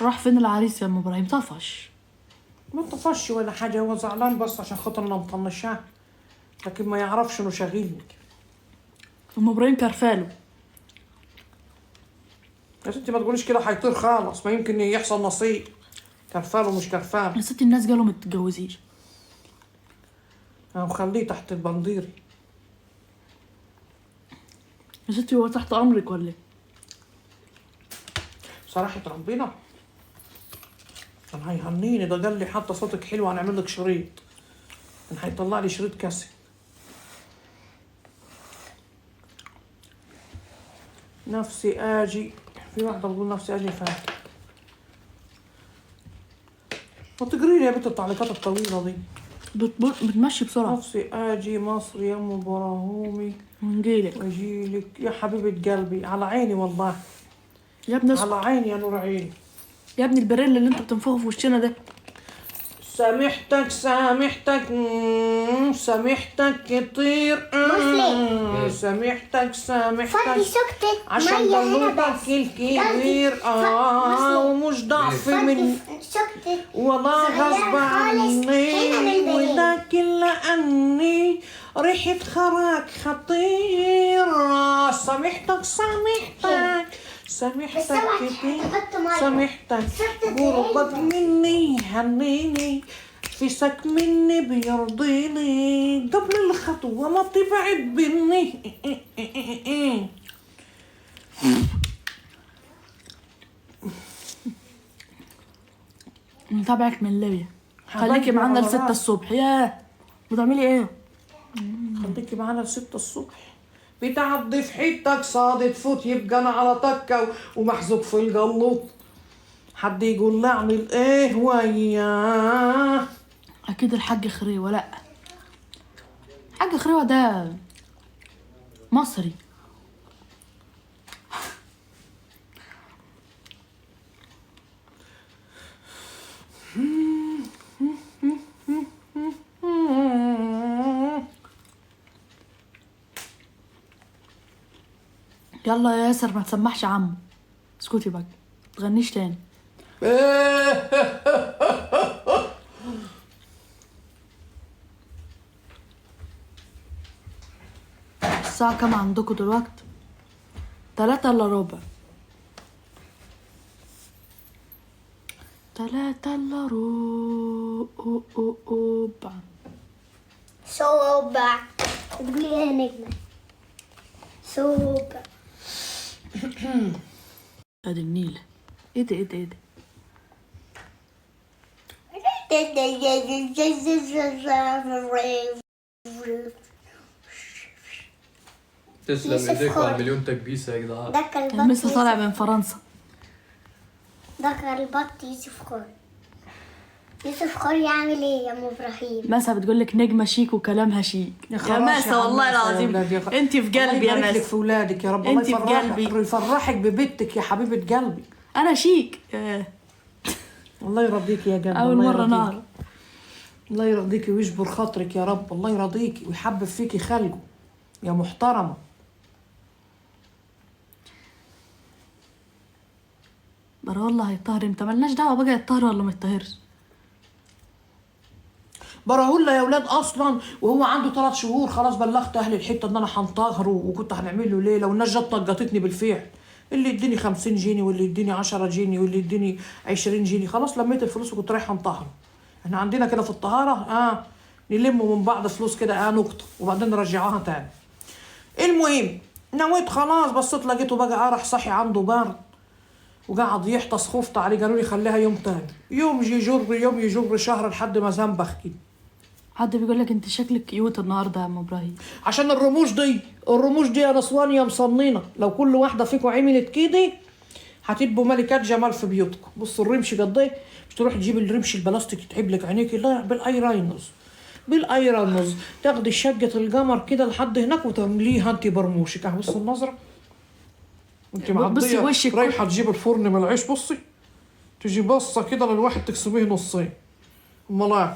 راح فين العريس يا ام ابراهيم؟ طفش. ما طفش ولا حاجه، هو زعلان بس عشان خاطر انا مطنشاه، لكن ما يعرفش انه شاغلني. ام ابراهيم كرفاله. يا ستي ما تقوليش كده، هيطير خالص، ما يمكن يحصل نصيب. كرفاله مش كرفان. يا ستي الناس قالوا ما تتجوزيش. انا مخليه تحت البنديري. يا ستي هو تحت امرك ولا ايه؟ صراحة ربنا كان هيهنيني، ده قال لي حتى صوتك حلو هنعمل لك شريط، كان هيطلع لي شريط كاسيت. نفسي اجي، في واحدة بتقول نفسي اجي فاتح. ما تقري لي يا بنت التعليقات الطويلة دي. بتمشي بسرعة. نفسي اجي مصر يا ام ابراهيمي ونجيلك. واجيلك يا حبيبة قلبي، على عيني والله. يا ابني على عيني يا نور عيني. يا ابني البريل اللي انت بتنفخه في وشنا ده. سامحتك سامحتك كتير. سامحتك عشان ضلوتك الكبير. ومش ضعف من ولا غصب عني، ولكن لأني ريحة خراك خطير. سامحتك كتير. سامحتك قربك مني هنيني، فيسك مني بيرضيني، قبل الخطوة ما تبعد بني. نتابعك من ليبيا. خليكي معانا ل6 الصبح. ياه بتعملي ايه؟ خليكي معانا ل6 الصبح. بتعدي في حيتك صادت فوت، يبقى انا على تكه ومحزوق في الجلوط. حد يقول لي اعمل ايه وياه؟ اكيد الحاج خريوه. لا الحاج خريوه ده مصري. يلا يا ياسر ما تسمحش عمو. اسكتي بقى تغنيش تاني. الساعة كام عندكم دلوقتي؟ 3:15. 3:15. صوبع. تقولي ايه يا نجمة؟ صوبع. ادي النيل. ايه ده ايه ده ايه ده؟ تسلم ايديك على مليون تكبيسه يا جدعان. لسه طالع من فرنسا. ده البط يوسف خور. يوسف خور يعمل ايه يا ام ابراهيم؟ مسا بتقول لك نجمه شيك وكلامها شيك. يا مسا والله العظيم انت في قلبي يا مسا. الله يبارك لك في ولادك يا رب. انت في قلبي. يفرحك ببنتك يا حبيبه قلبي. انا شيك. الله يرضيك يا قلبي. اول مره نعرف. الله يرضيكي ويجبر خاطرك يا رب. الله يرضيكي ويحبب فيكي خلقه يا محترمه. برا والله هيطهر امتى؟ ملناش دعوه بقى يطهر ولا ما يطهرش. براهولا يا ولاد اصلا وهو عنده 3 شهور خلاص بلغت اهل الحته ان انا هنطهره، وكنت هنعمل له ليله، والناس جت طقطتني بالفعل. اللي يديني 50 جنيه واللي يديني 10 جنيه واللي يديني 20 جنيه. خلاص لميت الفلوس وكنت رايحه انطهره. احنا عندنا كده في الطهاره نلم من بعض فلوس كده نقطه وبعدين نرجعوها تاني. المهم نويت خلاص، بصيت لقيته بقى راح صحي عنده برد وقعد يحتص. خفت عليه، قالوا لي خليها يوم تاني. يوم يجر شهر لحد ما زنبخ كده. حد بيقول لك انت شكلك كيوت النهارده يا ام ابراهيم. عشان الرموش دي يا نسوان يا مصنينه. لو كل واحده فيكم عملت كده هتبقوا ملكات جمال في بيوتكم. بصوا الرمش قد ايه. مش تروح تجيب الرمش البلاستيك يتعب لك عينيكي، لا بالايرانوز تاخدي شقه القمر كده لحد هناك وتمليها انت برموشك. اهو بصوا النظره انت معديه وشك رايحه تجيب الفرن من العيش. بصي تجي بصه كده للواحد تقسميه نصين. امال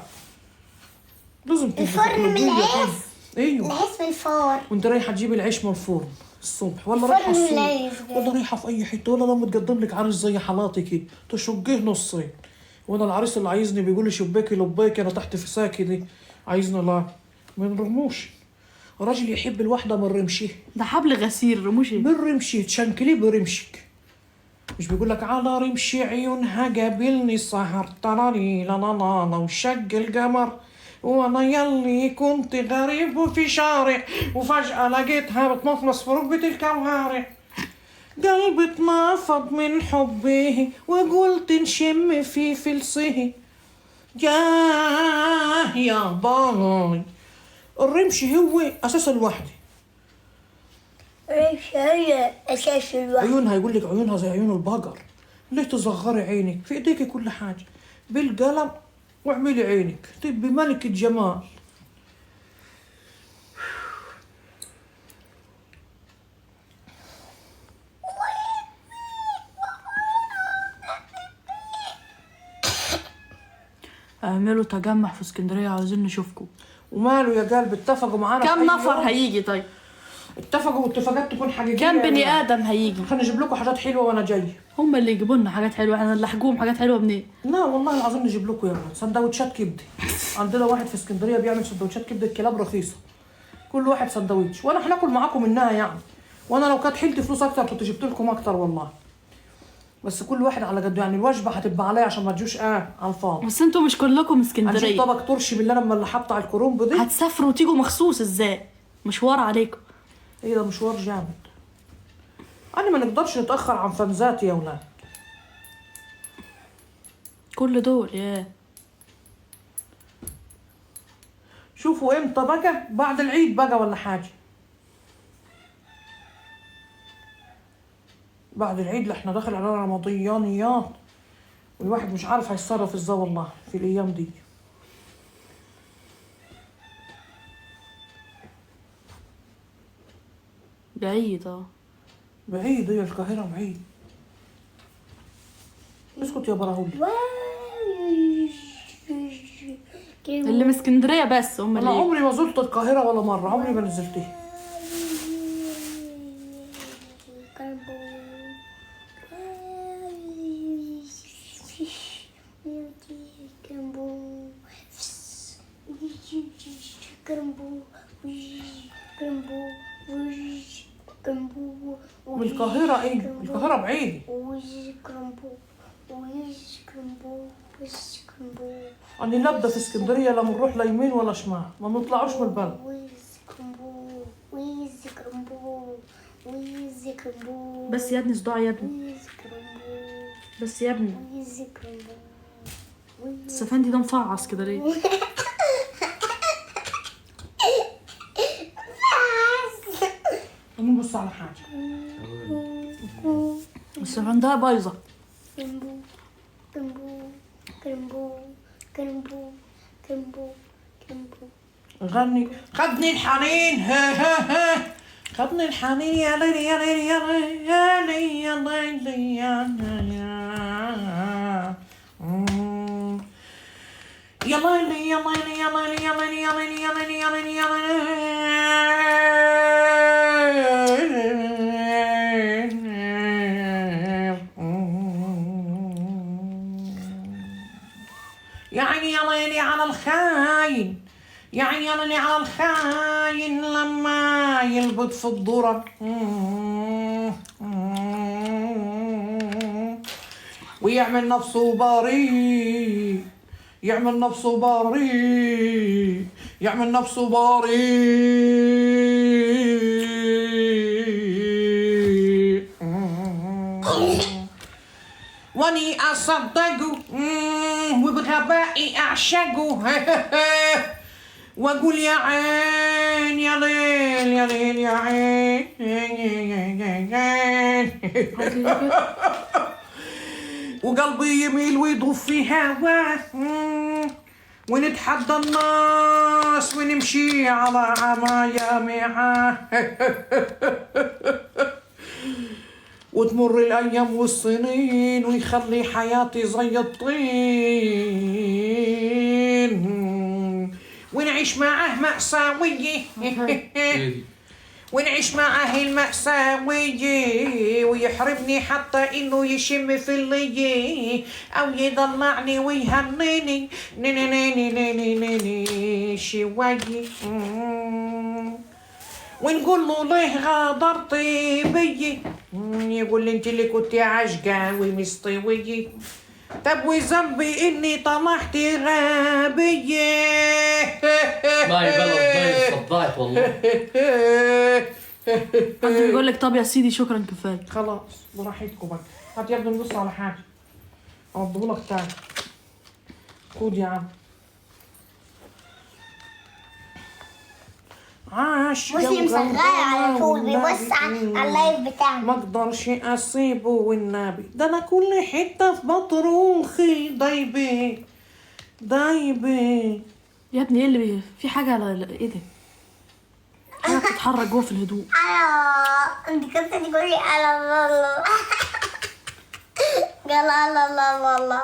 لازم الفرن من العيش. ايوه العيش من الفرن. وانت رايحه تجيب العيش من الفرن الصبح ولا رايحه فضل السوق الليل. ولا رايحه في اي حته ولا لما تقدم لك عريس زي حالاتي كده تشقيه نصين. وانا العريس اللي عايزني بيقول لي شباكي لباكي انا تحت في ساكي دي عايزني لا ما نرموش. راجل يحب الواحده من رمشيه، ده حبل غسيل رموشي. من رمشيه تشنكليه برمشك. مش بيقول لك على رمشي عيونها قابلني السهر طرالي لا لا لا لا وشق القمر وانا يلي كنت غريب في شارع وفجأة لقيتها بتمطمس في ركبة الكوارع. قلبي اتنفض من حبه وقلت نشم في فلسه جاه يا باي. الرمش هو اساس الوحده. ايش هي اساس الوحده؟ عيونها يقول لك عيونها زي عيون البقر. ليه تصغري عينك؟ في ايديك كل حاجه بالقلم واعملي عينك تبقي ملكة جمال. اعملوا تجمع في اسكندريه عاوزين نشوفكم. وماله يا قلب اتفقوا معانا في كم أي نفر يوم. هيجي طيب؟ اتفقوا واتفاقات تكون حقيقيه. كم بني يعني. ادم هيجي؟ هنجيب لكم حاجات حلوه وانا جاي. هم اللي يجيبوا لنا حاجات حلوه، احنا اللي نلحقوهم حاجات حلوه منين؟ لا والله العظيم نجيب لكم يا ولد سندوتشات كبده. عندنا واحد في اسكندريه بيعمل سندوتشات كبده كلاب رخيصه. كل واحد سندوتش وانا هناكل معاكم منها يعني. وانا لو كانت حيلتي فلوس اكتر كنت جبت لكم اكتر والله. بس كل واحد على قده يعني الوجبه هتبقى عليا عشان ما تجوش على الفاضي. بس انتوا مش كلكم هنجيب اسكندريه. طبق ترشي بالله لما اللي حاطه الكرومب دي. هتسافروا وتيجوا مخصوص ازاي؟ مشوار عليكم. ايه ده مشوار جامد. انا ما نقدرش نتاخر عن فنزاتي يا ولاد. كل دول ياه. شوفوا امتى بقى بعد العيد بقى ولا حاجه. بعد العيد احنا داخل على رمضانيات والواحد مش عارف هيتصرف ازاي والله في الايام دي. بعيد اه. بعيد هي القاهره بعيد. اسكت يا براهولي. اللي من اسكندريه بس هم انا اللي عمري ما زرت القاهره ولا مره عمري ما نزلتها. والقاهره ايه؟ القاهره بعيده. أنا لابدة في اسكندرية لا بنروح لا يمين ولا شمال ما بنطلعوش من البلد. بس يا ابني صداع يا ابني. بس يا ابني السفندي ده مفعص كده ليه؟ نبص على حاجة. السفندية بايظة. غني خدني الحنين ها ها ها خدني الحنين يا ليلي يا ليلي يا ليلي يا ليلي يا ليلي يا ليلي يا ليلي يا ليلي يا ليلي يا ليلي يا ليلي يا ليلي يا ليلي يا يا عيني يا ليلي على الخاين يا عيني يا ليلي على الخاين لما يلبط في الذرة ويعمل نفسه بريء يعمل نفسه بريء يعمل نفسه بريء واني اصدقه وبغبائي اعشقه واقول يا عين يا ليل يا ليل يا عين وقلبي يميل ويضف في هواه ونتحدى الناس ونمشي على عمايا معاه وتمر الأيام والسنين ويخلي حياتي زي الطين ونعيش معاه مأساوية ونعيش معاه المأساوية، ويحرمني حتى إنه يشم في اللي، أو يضلعني ويهنيني ني شوية. ونقول له ليه غادرتي بيي، يقول لي انت اللي كنتي عاشقة ومستوية. طب وذنبي اني طلعت غبية. معي بلد ضيف صدعت والله. انت بيقول لك طب يا سيدي شكرا كفايه. خلاص براحتكم بقى. هات يا ابني نبص على حاجة اوضبهولك تاني. خد يا عم. عاش مسلم شغال على طول بيبص على اللايف بتاعنا. ما اقدرش اسيبه والنبي، ده انا كل حته في بطروخي ضايبه ضايبه. يا ابني ايه اللي في حاجه على ايه ده؟ حاجه بتتحرك جوه في الهدوء. انت كنت تقولي على الله. قال الله الله الله.